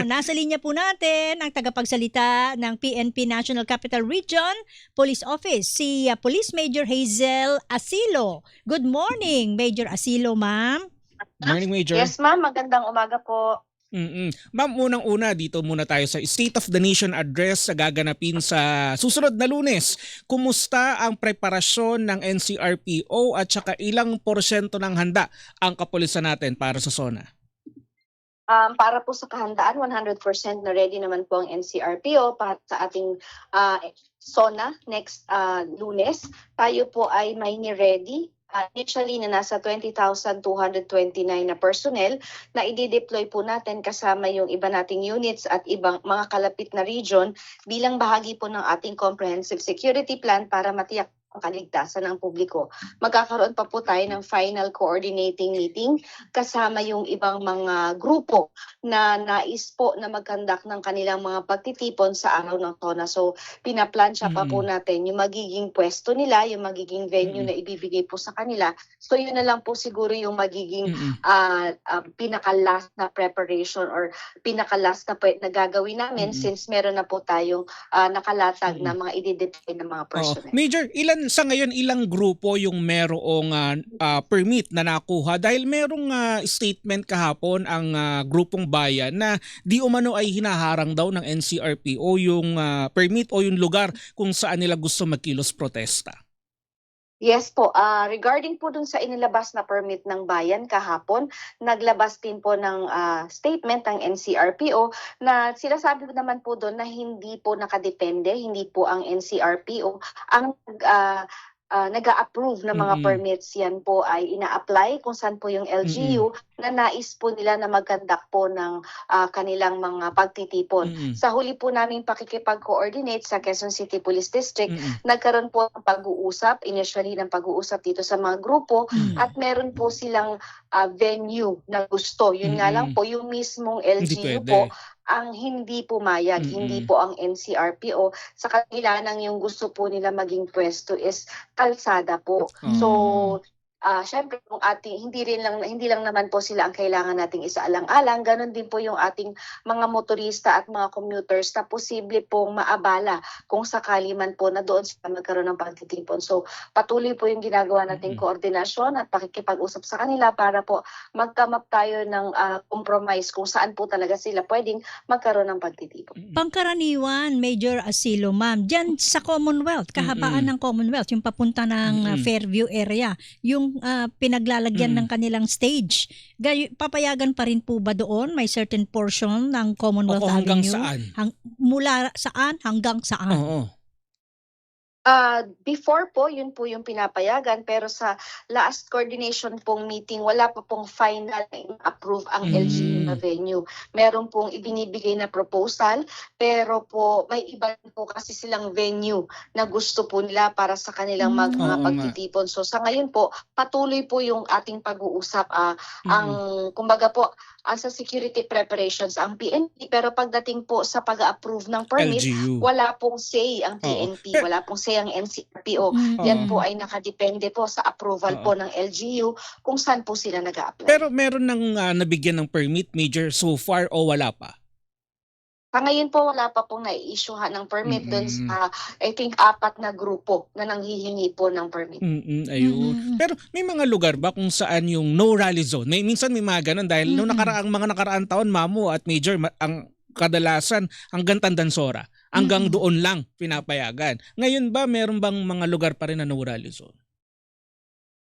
Nasa linya po natin ang tagapagsalita ng PNP National Capital Region Police Office, si Police Major Hazel Asilo. Good morning, Major Asilo, ma'am. Morning, Major. Yes, ma'am. Magandang umaga po. Ma'am, unang-una dito muna tayo sa State of the Nation Address sa gaganapin sa susunod na Lunes. Kumusta ang preparasyon ng NCRPO at saka ilang porsyento ng handa ang kapulisan natin para sa SONA? Para po sa kahandaan, 100% na ready naman po ang NCRPO para sa ating SONA next Lunes. Tayo po ay may ni-ready. Initially na nasa 20,229 na personnel na i-deploy po natin kasama yung iba nating units at ibang mga kalapit na region bilang bahagi po ng ating comprehensive security plan para matiyak ang kaligtasan ng publiko. Magkakaroon pa po tayo ng final coordinating meeting kasama yung ibang mga grupo na nais po na mag-conduct ng kanilang mga pagtitipon sa araw ng SONA. So pinaplansya pa po natin yung magiging pwesto nila, yung magiging venue na ibibigay po sa kanila. So yun na lang po siguro yung magiging pinaka-last na preparation or pinaka-last na gagawin namin since meron na po tayong nakalatag na mga i-deploy ng mga personnel. Major, sa ngayon ilang grupo yung merong permit na nakuha dahil merong statement kahapon ang grupong bayan na di umano ay hinaharang daw ng NCRPO yung permit o yung lugar kung saan nila gusto magkilos protesta. Yes po, regarding po dun sa inilabas na permit ng bayan kahapon, naglabas din po ng statement ng NCRPO na sila sabi naman po doon na hindi po nakadepende, hindi po ang NCRPO ang nag-a-approve ng mga permits. Yan po ay ina-apply kung saan po yung LGU na nais po nila na mag-conduct po ng kanilang mga pagtitipon. Sa huli po namin pakikipag-coordinate sa Quezon City Police District, nagkaroon po ng pag-uusap, initially ng pag-uusap dito sa mga grupo at meron po silang venue na gusto. Yun nga lang po, yung mismong LGU po ang hindi pumayag, hindi po ang NCRPO. Sa kanila nang yung gusto po nila maging pwesto is kalsada po. So, syempre kung hindi lang naman po sila ang kailangan nating isaalang-alang, ganun din po yung ating mga motorista at mga commuters na posible pong maabala kung sakali man po na doon sila magkaroon ng pagtitipon. So patuloy po yung ginagawa nating koordinasyon at pakikipag-usap sa kanila para po mag-come up tayo ng compromise kung saan po talaga sila pwedeng magkaroon ng pagtitipon. Pangkaraniwan, Major Asilo, ma'am, dyan sa Commonwealth, kahabaan ng Commonwealth, yung papunta ng Fairview area, yung pinaglalagyan ng kanilang stage. Papayagan pa rin po ba doon? May certain portion ng Commonwealth hanggang Avenue? saan? Mula saan hanggang saan? Before po, yun po yung pinapayagan, pero sa last coordination pong meeting, wala pa pong final na approve ang LGU na venue. Meron pong ibinibigay na proposal, pero po may iba po kasi silang venue na gusto po nila para sa kanilang mga pagtitipon. So sa ngayon po, patuloy po yung ating pag-uusap. Kumbaga po, sa security preparations ang PNP, pero pagdating po sa pag-approve ng permit, LGU. wala pong say ang PNP, wala pong say ang NCRPO. Yan po ay nakadepende po sa approval po ng LGU kung saan po sila nag-a-apply. Pero meron nang nabigyan ng permit, Major, so far o wala pa? Ngayon po wala pa pong nai-issuehan ng permit doon sa, I think, 4 na grupo na nanghihingi po ng permit. Ayun. Pero may mga lugar ba kung saan yung no rally zone? Minsan may mga ganun dahil nung mga nakaraang taon, Mamo at Major, ang kadalasan hanggang Tandansora, hanggang doon lang pinapayagan. Ngayon ba meron bang mga lugar pa rin na no rally zone?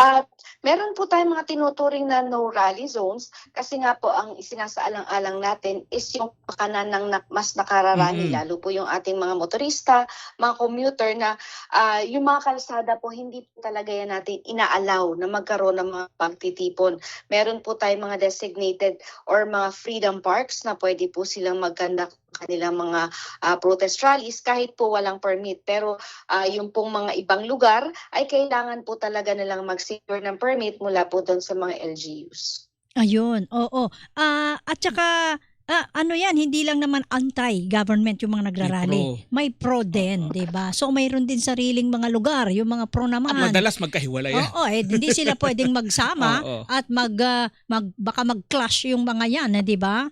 At meron po tayong mga tinuturing na no rally zones kasi nga po ang isinasaalang-alang natin is yung pakanan ng mas nakararami, lalo po yung ating mga motorista, mga commuter na yung mga kalsada po hindi po talaga yan natin inaalaw na magkaroon ng mga pagtitipon. Meron po tayong mga designated or mga freedom parks na pwede po silang mag-conduct kanilang mga protest rallies kahit po walang permit. Pero yung pong mga ibang lugar ay kailangan po talaga nilang mag-secure ng permit mula po doon sa mga LGUs. Ayun, oo. At saka, ano yan, hindi lang naman anti-government yung mga nagrarally. May pro din, di ba? So mayroon din sariling mga lugar, yung mga pro naman. At madalas magkahiwalay yan. Oo, hindi sila pwedeng magsama at baka mag-clash yung mga yan, di ba?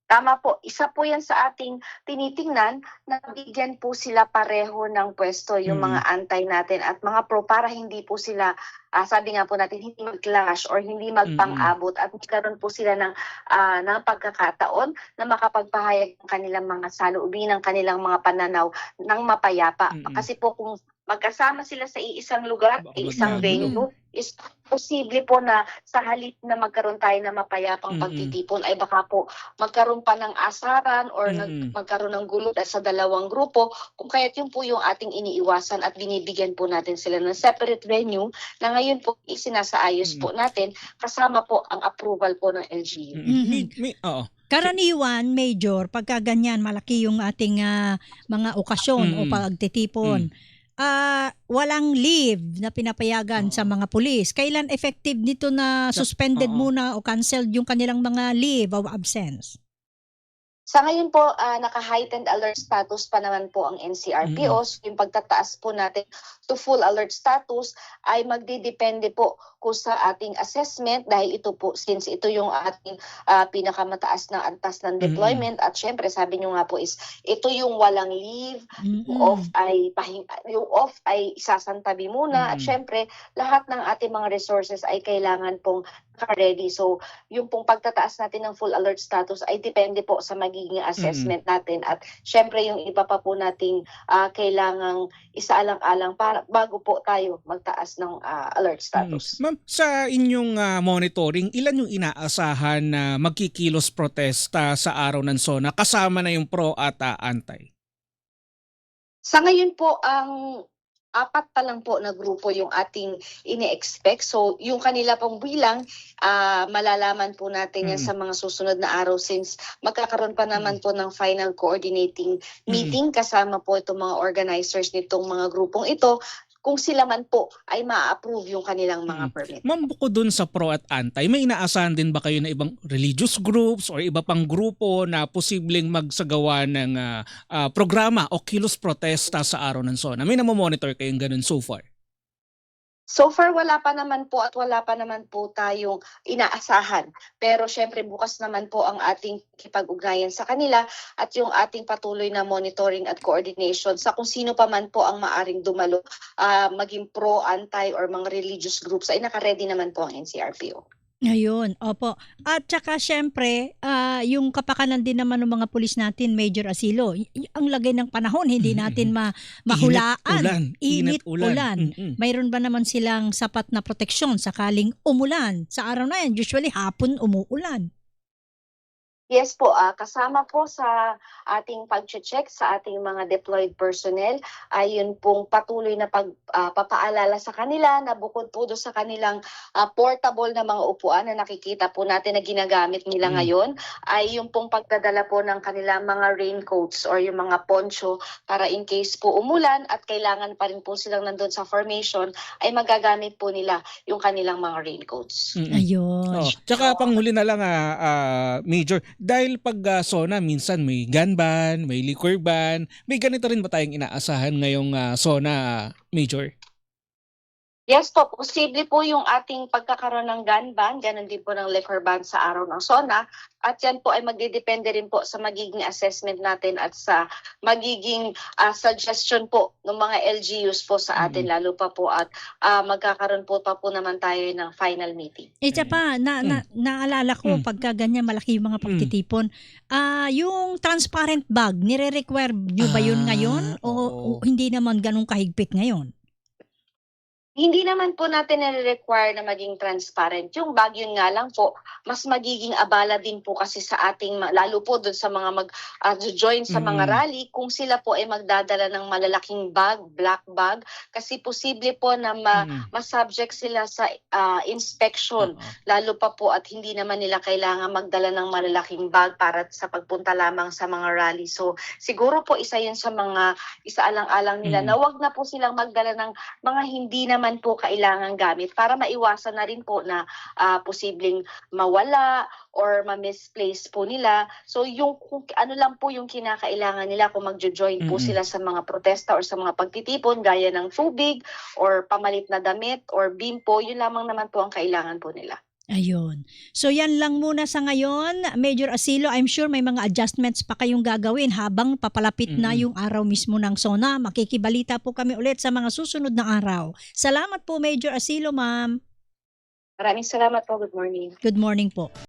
Tama po. Isa po yan sa ating tinitingnan na bigyan po sila pareho ng pwesto yung mga antay natin at mga pro para hindi po sila, sabi nga po natin, hindi mag-clash or hindi magpang-abot at magkaroon po sila ng pagkakataon na makapagpahayag ng kanilang mga saloobin, ng kanilang mga pananaw ng mapayapa. Kasi po kung magkasama sila sa iisang lugar, isang venue, is posible po na sa halip na magkaroon tayo ng mapayapang pagtitipon ay baka po magkaroon pa ng asaran or magkaroon ng gulo sa dalawang grupo, kung kaya't yun po yung ating iniiwasan at binibigyan po natin sila ng separate venue na ngayon po isinasaayos po natin kasama po ang approval po ng LGU. Karaniwan, Major, pagka ganyan, malaki yung ating mga okasyon o pagtitipon, walang leave na pinapayagan sa mga pulis. Kailan effective nito na suspended muna o canceled yung kanilang mga leave of absence? Sa ngayon po, naka-heightened alert status pa naman po ang NCRPO. So yung pagtataas po natin to full alert status ay magdidepende po kung sa ating assessment dahil ito po, since ito yung ating pinakamataas na antas ng deployment at syempre sabi nyo nga po is ito yung walang leave, yung off ay isasantabi muna at syempre lahat ng ating mga resources ay kailangan pong ready. So, yung pong pagtataas natin ng full alert status ay depende po sa magiging assessment natin. At syempre, yung iba pa po nating kailangang isaalang-alang para bago po tayo magtaas ng alert status. Ma'am, sa inyong monitoring, ilan yung inaasahan na magkikilos protesta sa araw ng SONA kasama na yung pro at antay? Sa ngayon po, ang 4 pa lang po na grupo yung ating ini-expect. So, yung kanila pong bilang, malalaman po natin yan sa mga susunod na araw since magkakaroon pa naman po ng final coordinating meeting kasama po itong mga organizers nitong mga grupong ito kung sila man po ay ma-approve yung kanilang mga permit. Ma'am, bukod dun sa pro at antay, may inaasahan din ba kayo na ibang religious groups or iba pang grupo na posibleng magsagawa ng programa o kilos protesta sa araw ng SONA? May namomonitor kayong ganun so far? So far, wala pa naman po at wala pa naman po tayong inaasahan. Pero syempre bukas naman po ang ating kipag-ugnayan sa kanila at yung ating patuloy na monitoring at coordination sa kung sino pa man po ang maaring dumalo, maging pro, anti or mga religious groups ay naka-ready naman po ang NCRPO. Ayun, opo. At saka syempre, yung kapakanan din naman ng mga pulis natin, Major Asilo. Ang lagay ng panahon, hindi natin mahulaan. Init, ulan. Mayroon ba naman silang sapat na proteksyon sakaling umulan? Sa araw na yan, usually hapon umuulan. Yes po, kasama po sa ating pag-check sa ating mga deployed personnel ay yun pong patuloy na pagpapaalala sa kanila na bukod po doon sa kanilang portable na mga upuan na nakikita po natin na ginagamit nila ngayon ay yung pong pagdadala po ng kanilang mga raincoats or yung mga poncho para in case po umulan at kailangan pa rin po silang nandun sa formation ay magagamit po nila yung kanilang mga raincoats. Ayun. Tsaka panghuli na lang, Major, dahil pag SONA, minsan may gun ban, may liquor ban, may ganito rin ba tayong inaasahan ngayong SONA, Major? Yes po, posible po yung ating pagkakaroon ng gun ban, ganun din po ng liquor ban sa araw ng SONA. At yan po ay magdidepende rin po sa magiging assessment natin at sa magiging suggestion po ng mga LGUs po sa atin, lalo pa po at magkakaroon po naman tayo ng final meeting. Isa pa, naalala ko pagka ganyan malaki yung mga pagtitipon, yung transparent bag, nire-require nyo ba yun ngayon o hindi naman ganun kahigpit ngayon? Hindi naman po natin nare-require na maging transparent. Yung bag yun nga lang po, mas magiging abala din po kasi sa ating, lalo po doon sa mga mag-join sa mga rally, kung sila po ay magdadala ng malalaking bag, black bag, kasi posible po na ma-subject sila sa inspection, lalo pa po at hindi naman nila kailangan magdala ng malalaking bag para sa pagpunta lamang sa mga rally. So siguro po isa yun sa mga isaalang-alang nila na wag na po silang magdala ng mga hindi naman po kailangan gamit para maiwasan na rin po na posibleng mawala or ma-misplace po nila. So yung ano lang po yung kinakailangan nila kung magjo-join po sila sa mga protesta or sa mga pagtitipon gaya ng tubig or pamalit na damit or bimpo, yun lamang naman po ang kailangan po nila. Ayun. So yan lang muna sa ngayon, Major Asilo. I'm sure may mga adjustments pa kayong gagawin habang papalapit na yung araw mismo ng SONA. Makikibalita po kami ulit sa mga susunod na araw. Salamat po, Major Asilo, ma'am. Maraming salamat po. Good morning. Good morning po.